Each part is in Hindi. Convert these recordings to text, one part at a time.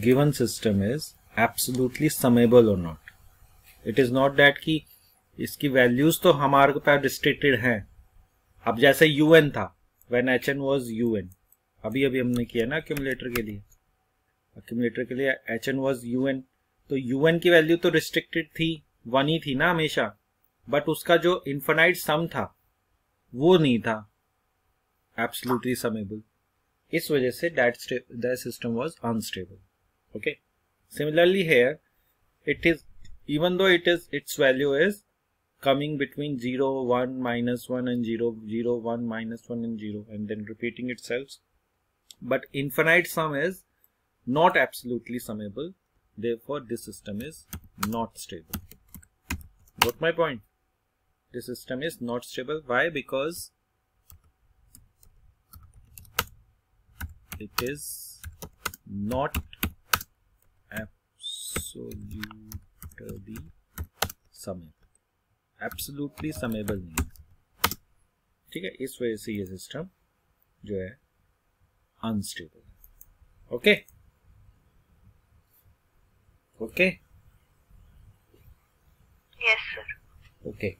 given system is absolutely summable or not. It is not that कि इसकी वैल्यूज तो हमारे पास रिस्ट्रिक्टेड हैं. अब जैसे un था when hn was un, अभी हमने किया ना accumulator के लिए hn was un, तो un की वैल्यू तो रिस्ट्रिक्टेड थी, 1 ही थी ना हमेशा, बट उसका जो इन्फिनाइट सम था वो नहीं था एब्सोल्युटली समेबल. इस वजह say that system was unstable. Okay, similarly here it is, even though its value is coming between 0 1 -1 and 0 0 1 -1 and 0 and then repeating itself, but infinite sum is not absolutely summable, therefore this system is not stable. Got my point? This system is not stable. Why? Because it is not absolutely summable. Absolutely summable नहीं है. ठीक है, इस वजह से ये सिस्टम जो है अनस्टेबल है. Okay okay, Yes, sir. okay.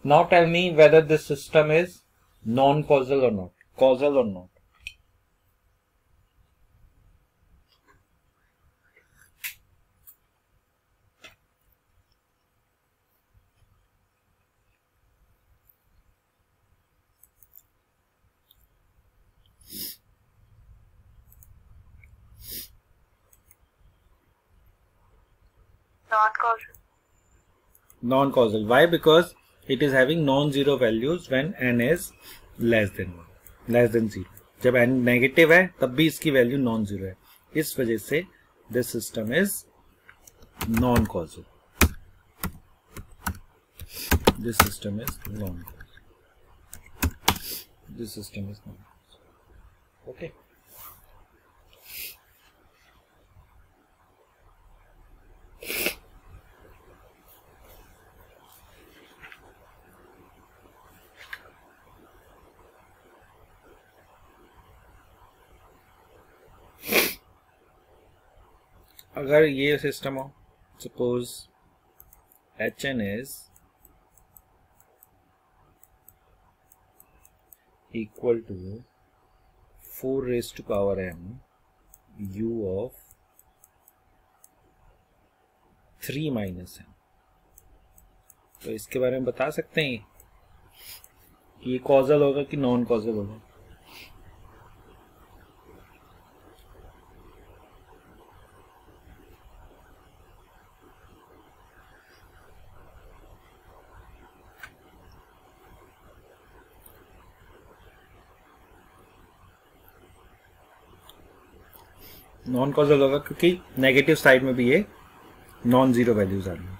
Now tell me whether this system is non-causal or not, causal or not. Non-causal. Non-causal. Why? Because it is having non-zero values when n is less than 0. जब n नेगेटिव है तब भी इसकी वैल्यू नॉन जीरो है. इस वजह से this system is non causal. This system is non causal. This system is non causal. Okay, अगर ये सिस्टम हो, suppose hn is equal to 4 raised to power m u of 3 minus m, तो इसके बारे में बता सकते हैं ये कॉजल होगा कि नॉन कॉजल होगा? नॉन कॉजल होगा क्योंकि नेगेटिव साइड में भी ये नॉन जीरो वैल्यूज आ रही है.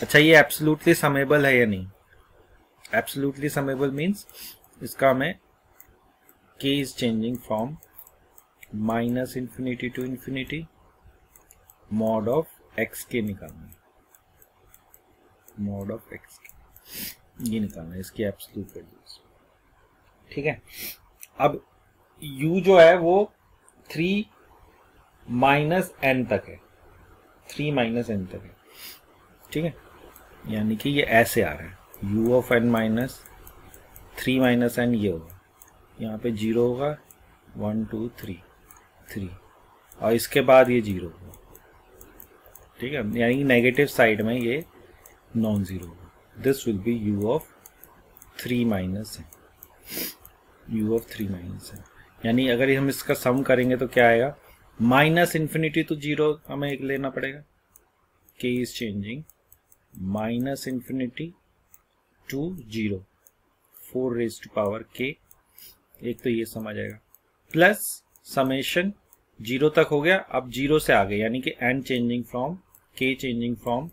अच्छा, ये एब्सोल्युटली समेबल है या नहीं? एब्सोल्युटली समेबल मींस इसका हमें k is changing from minus infinity to infinity mod of x के निकालना है. मॉड ऑफ एक्स के ये निकालना है, इसकी एब्सोल्यूट वैल्यूज. ठीक है, अब u जो है वो 3 माइनस n तक है, 3 माइनस n तक है. ठीक है, यानी कि ये ऐसे आ रहा है, u of n minus 3 minus n ये होगा, यहाँ पे 0 होगा, 1 2 3 और इसके बाद ये 0 होगा. ठीक है, यानी कि नेगेटिव साइड में ये नॉन जीरो होगा. This will B u of 3 minus n, u of 3 minus n. यानी अगर हम इसका सम करेंगे तो क्या आएगा? माइनस इंफिनिटी टू 0 हमें एक लेना पड़ेगा. k is changing minus infinity to 0 4 raised to power k, एक तो ये समझ आएगा, प्लस समेशन 0 तक हो गया, अब 0 से आगे यानी कि n changing from k changing from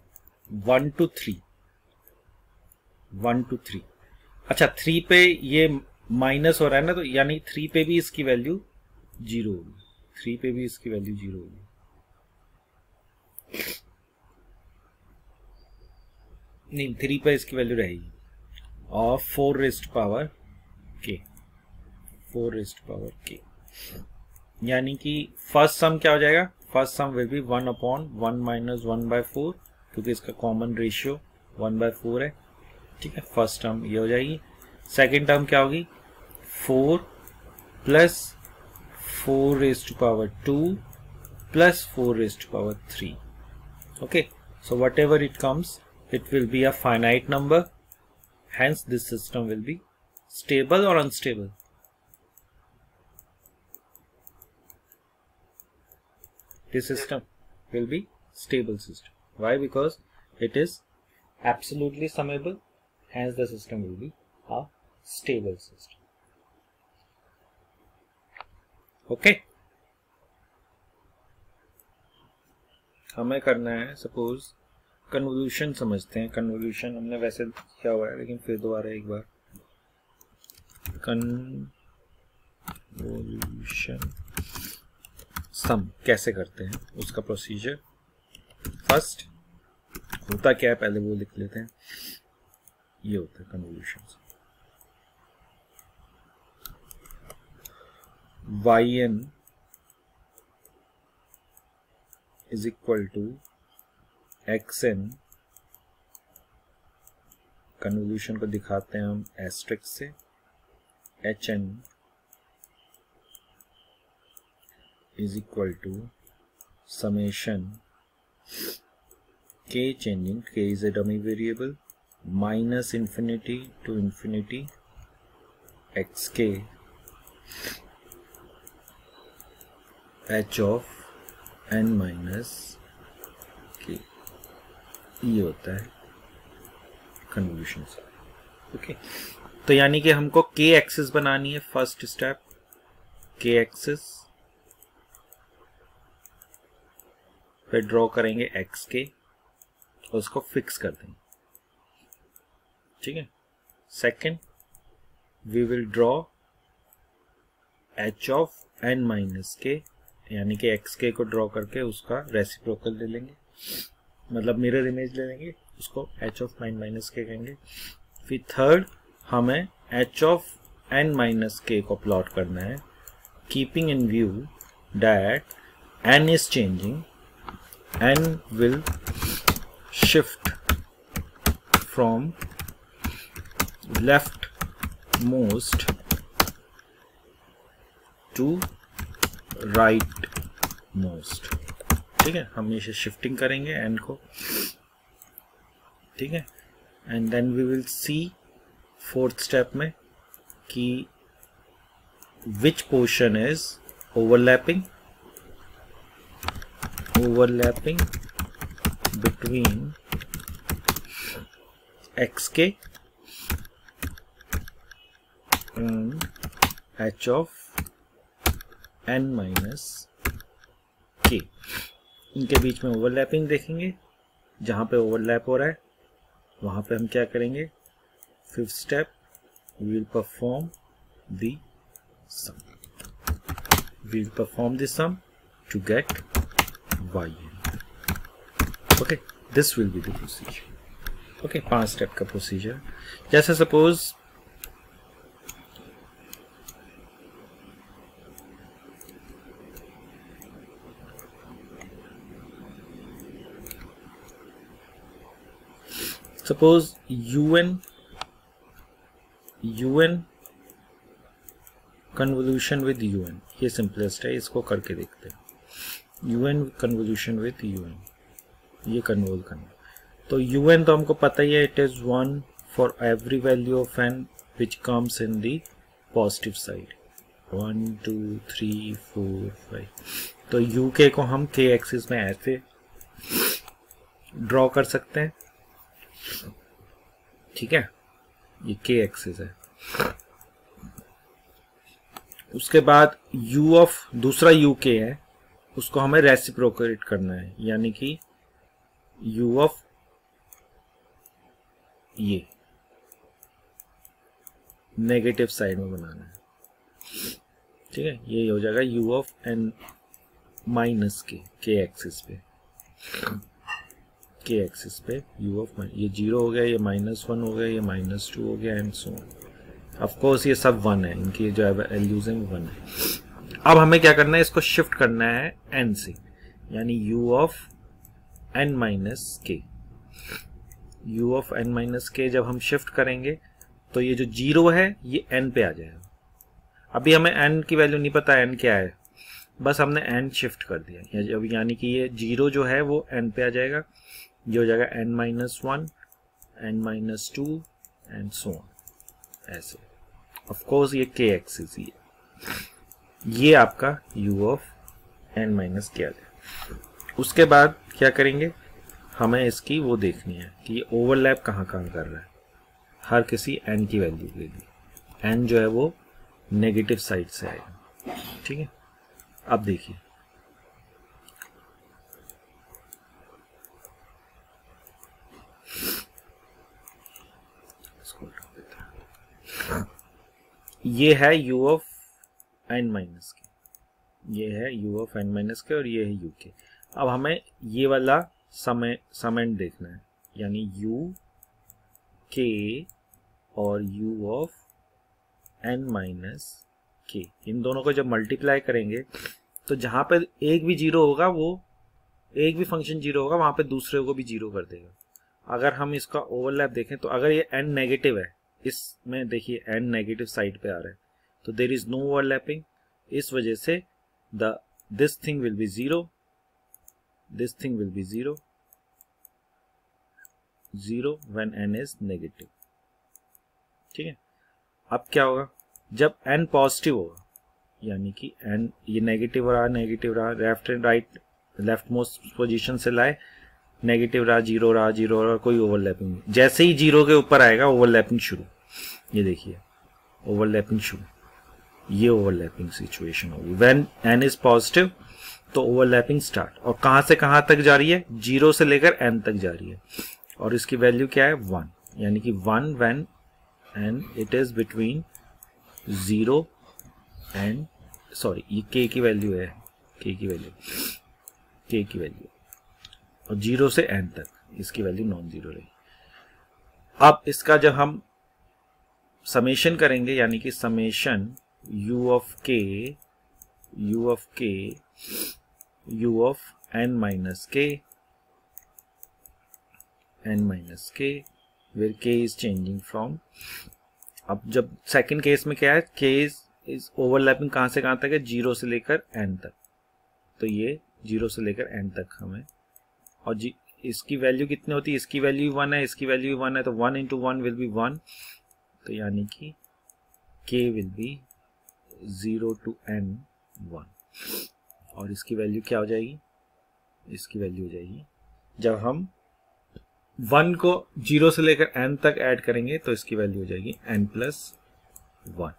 1 to 3. अच्छा, 3 पे ये माइनस हो रहा है ना, तो यानी 3 पे भी इसकी वैल्यू 0 होगी. 3 पे भी इसकी वैल्यू 0 होगी. नहीं, 3 पे इसकी वैल्यू रहेगी और 4 raised to power k. यानी कि फर्स्ट सम क्या हो जाएगा, first sum will be 1/1 minus 1/4, क्योंकि इसका कॉमन रेशियो 1/4 है, ठीक है। फर्स्ट टर्म ये हो जाएगी। सेकेंड टर्म क्या होगी, 4 plus 4 raise to power 2 plus 4 raise to power 3, okay, so whatever it comes, it will be a finite number, hence this system will be stable or unstable. This system will be stable system. Why? Because it is absolutely summable, hence the system will be a stable system. Okay, हमें करना है, सपोज कन्वोल्यूशन समझते हैं। कन्वोल्यूशन हमने वैसे किया हुआ है, लेकिन फिर दोबारा एक बार कन्वोल्यूशन सम कैसे करते हैं उसका प्रोसीजर। फर्स्ट होता क्या है पहले वो लिख लेते हैं। ये होता है convolution sum, yn is equal to xn, convolution को दिखाते हैं हम एस्ट्रिक्स से, hn is equal to summation k changing, k is a dummy variable, minus infinity to infinity xk h of n minus k, ये होता है कन्वोल्यूशन से। ओके, तो यानी कि हमको k एक्सिस बनानी है। फर्स्ट स्टेप k एक्सिस पे ड्रॉ करेंगे xk और उसको फिक्स कर देंगे, ठीक है। Second we will draw h of n minus k, यानी कि xk को ड्रॉ करके उसका रेसिप्रोकल ले लेंगे, मतलब मिरर इमेज ले लेंगे, उसको h of n minus k कहेंगे। फिर थर्ड हमें h of n minus k को प्लॉट करना है, keeping in view that n is changing, n will shift from left most to right most, ठीक है। हम इसे शिफ्टिंग करेंगे एन को, ठीक है। And then we will see fourth step में कि which portion is overlapping between xk and h of n minus k, इनके बीच में ओवरलैपिंग देखेंगे। जहां पे ओवरलैप हो रहा है वहां पे हम क्या करेंगे, fifth step we will perform the sum to get yn। Okay, this will be the procedure. Okay, 5 step का प्रोसीजर। जैसे suppose un convolution with un, ये सिंपलेस्ट है, इसको करके देखते हैं। un कन्वोल्यूशन विद un, ये कन्वोल करना। तो un तो हमको पता ही है, it is 1 for every value of n which comes in the positive side, 1 2 3 4 5। तो uk को हम k एक्सिस में ऐसे ड्रॉ कर सकते हैं, ठीक है। ये k एक्सिस है। उसके बाद u ऑफ दूसरा uk है, उसको हमें रेसिप्रोकेट करना है, यानी कि u ऑफ ये नेगेटिव साइड में बनाना है, ठीक है। ये हो जाएगा u of n minus k axis पे, k एक्सिस पे u ऑफ, ये 0 हो गया, ये -1 हो गया, ये -2 हो गया, and so on. Of course ये सब 1 है, इनकी जो वैल्यूज हैं 1 है। अब हमें क्या करना है, इसको शिफ्ट करना है n से, यानी u ऑफ n माइनस के। u ऑफ n माइनस के जब हम शिफ्ट करेंगे तो ये जो 0 है ये n पे आ जाएगा। अभी हमें n की वैल्यू नहीं पता n क्या है, बस हमने n शिफ्ट कर दिया, यानी कि ये 0 जो है वो n पे आ जाएगा, ये हो जाएगा n minus 1, n minus 2 and so on ऐसे। ऑफ कोर्स ये k एक्सिस ही है, ये आपका u ऑफ n माइनस के आ जाएगा। उसके बाद क्या करेंगे, हमें इसकी वो देखनी है कि ये ओवरलैप कहाँ कहाँ कर रहा है, हर किसी n की वैल्यू के लिए। n जो है वो नेगेटिव साइड से आएगा, ठीक है। अब देखिए ये है u ऑफ n माइनस के, ये है u ऑफ n माइनस के और ये है u के। अब हमें ये वाला समेंट देखना है, यानी u k और u ऑफ n माइनस के, इन दोनों को जब मल्टीप्लाई करेंगे तो जहां पर एक भी जीरो होगा, वो एक भी फंक्शन जीरो होगा, वहां पे दूसरे को भी जीरो कर देगा। अगर हम इसका ओवरलैप देखें तो अगर ये n नेगेटिव है, इसमें देखिए n नेगेटिव साइड पे आ रहा है, तो देयर इज नो ओवरलैपिंग। इस वजह से this thing will be zero, this thing will be zero, zero when n is negative, ठीक है। अब क्या होगा, जब n पॉजिटिव होगा, यानी कि n ये नेगेटिव रहा, नेगेटिव रहा, left and right, left most position से लाए, नेगेटिव रहा, जीरो रहा, जीरो रहा, कोई ओवरलैपिंग नहीं। जैसे ही जीरो के ऊपर आएगा ओवरलैपिंग शुरू, ये देखिए ओवरलैपिंग शुरू, ये ओवरलैपिंग सिचुएशन होगी। व्हेन n इज पॉजिटिव तो ओवरलैपिंग स्टार्ट, और कहां से कहां तक जा रही है, जीरो से लेकर n तक जा रही है, और इसकी वैल्यू क्या है 1, यानी कि 1 when n it is between 0 and sorry ये k की वैल्यू है, k की वैल्यू और 0 से n तक इसकी वैल्यू नॉन जीरो रहेगी। अब इसका जब हम समेशन करेंगे, यानी कि summation u of k u of n minus k where k is changing from, अब जब सेकंड केस में क्या है, k इज ओवरलैपिंग कहां से कहां तक है, 0 से लेकर n तक, तो ये 0 से लेकर n तक हमें, और इसकी वैल्यू कितनी होती है, इसकी वैल्यू 1 है, इसकी वैल्यू 1 है, तो 1 इंटू 1 विल बी 1, तो यानी कि k will be 0 to n 1, और इसकी वैल्यू क्या हो जाएगी, इसकी वैल्यू हो जाएगी, जब हम 1 को 0 से लेकर n तक ऐड करेंगे तो इसकी वैल्यू हो जाएगी n प्लस 1।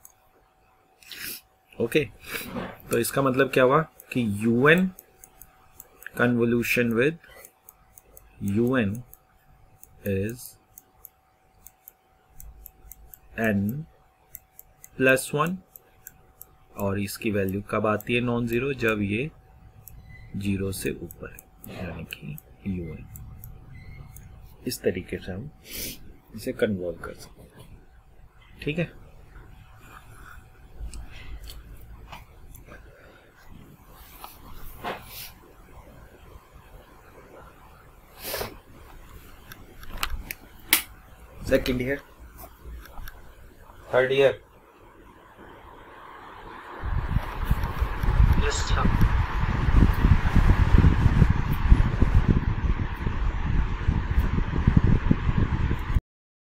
ओके, तो इसका मतलब क्या हुआ कि un convolution with un is n plus 1, और इसकी वैल्यू कब आती है नॉन जीरो, जब ये 0 से ऊपर है, यानी कि un। इस तरीके से हम इसे कन्वर्ट कर सकते हैं, ठीक है। Second year, third year,